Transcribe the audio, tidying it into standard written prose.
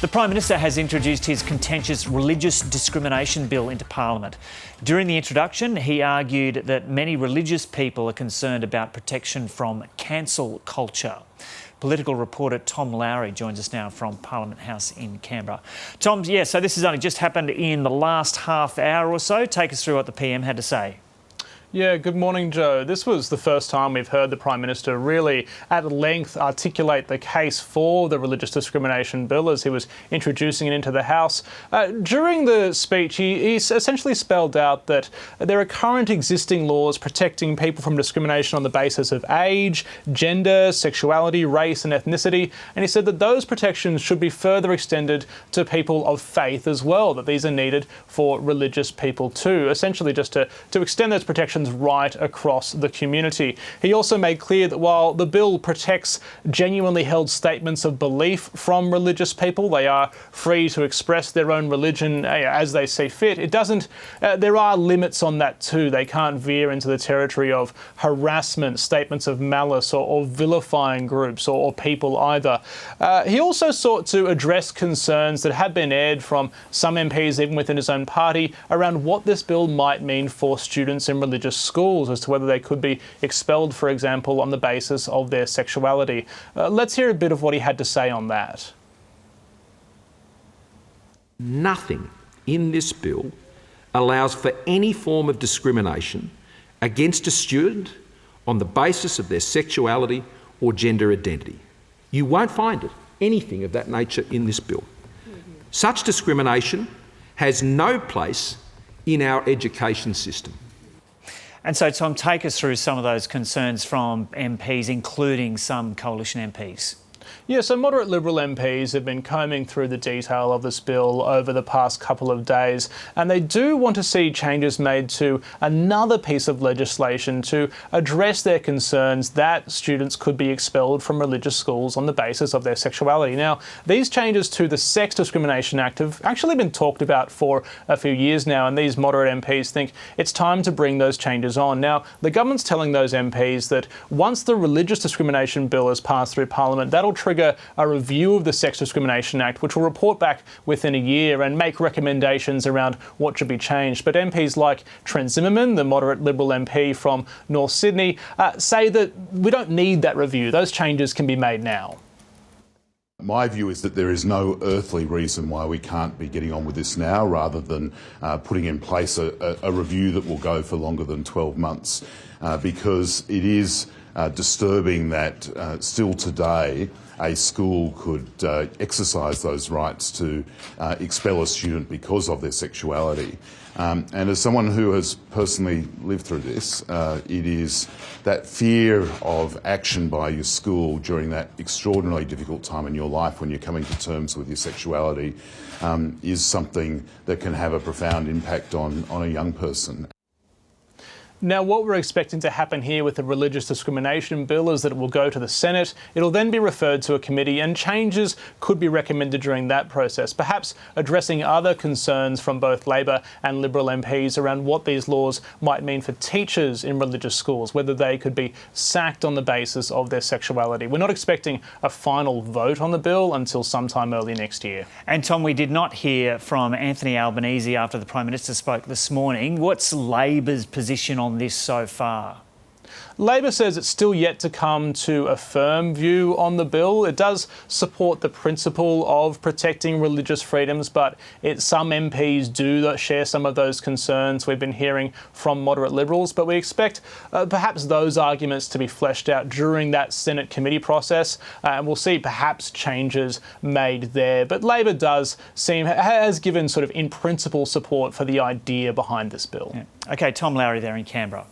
The Prime Minister has introduced his contentious religious discrimination bill into Parliament. During the introduction, he argued that many religious people are concerned about protection from cancel culture. Political reporter Tom Lowry joins us now from Parliament House in Canberra. Tom, so this has only just happened in the last half hour or so. Take us through what the PM had to say. Yeah, good morning, Joe. This was the first time we've heard the Prime Minister really at length articulate the case for the religious discrimination bill as he was introducing it into the House. During the speech, he essentially spelled out that there are current existing laws protecting people from discrimination on the basis of age, gender, sexuality, race and ethnicity, and he said that those protections should be further extended to people of faith as well, that these are needed for religious people too, essentially just to extend those protections right across the community. He also made clear that while the bill protects genuinely held statements of belief from religious people, they are free to express their own religion as they see fit, it doesn't, there are limits on that too. They can't veer into the territory of harassment, statements of malice or vilifying groups or people either. He also sought to address concerns that have been aired from some MPs, even within his own party, around what this bill might mean for students in religious schools as to whether they could be expelled, for example, on the basis of their sexuality. Let's hear a bit of what he had to say on that. Nothing in this bill allows for any form of discrimination against a student on the basis of their sexuality or gender identity. You won't find it, anything of that nature in this bill. Such discrimination has no place in our education system. And so, Tom, take us through some of those concerns from MPs, including some coalition MPs. Yeah, so moderate Liberal MPs have been combing through the detail of this bill over the past couple of days, and they do want to see changes made to another piece of legislation to address their concerns that students could be expelled from religious schools on the basis of their sexuality. Now, these changes to the Sex Discrimination Act have actually been talked about for a few years now, and these moderate MPs think it's time to bring those changes on. Now, the government's telling those MPs that once the religious discrimination bill is passed through Parliament, that'll trigger a review of the Sex Discrimination Act, which will report back within a year and make recommendations around what should be changed. But MPs like Trent Zimmerman, the moderate Liberal MP from North Sydney, say that we don't need that review. Those changes can be made now. My view is that there is no earthly reason why we can't be getting on with this now, rather than putting in place a review that will go for longer than 12 months, because it is disturbing that still today a school could exercise those rights to expel a student because of their sexuality. And as someone who has personally lived through this, it is that fear of action by your school during that extraordinarily difficult time in your life when you're coming to terms with your sexuality is something that can have a profound impact on a young person. Now, what we're expecting to happen here with the religious discrimination bill is that it will go to the Senate. It'll then be referred to a committee and changes could be recommended during that process, perhaps addressing other concerns from both Labor and Liberal MPs around what these laws might mean for teachers in religious schools, whether they could be sacked on the basis of their sexuality. We're not expecting a final vote on the bill until sometime early next year. And Tom, we did not hear from Anthony Albanese after the Prime Minister spoke this morning. What's Labor's position on this so far? Labor says it's still yet to come to a firm view on the bill. It does support the principle of protecting religious freedoms, but some MPs do share some of those concerns we've been hearing from moderate Liberals. But we expect perhaps those arguments to be fleshed out during that Senate committee process, and we'll see perhaps changes made there. But Labor has given sort of in principle support for the idea behind this bill. Yeah. OK, Tom Lowry there in Canberra.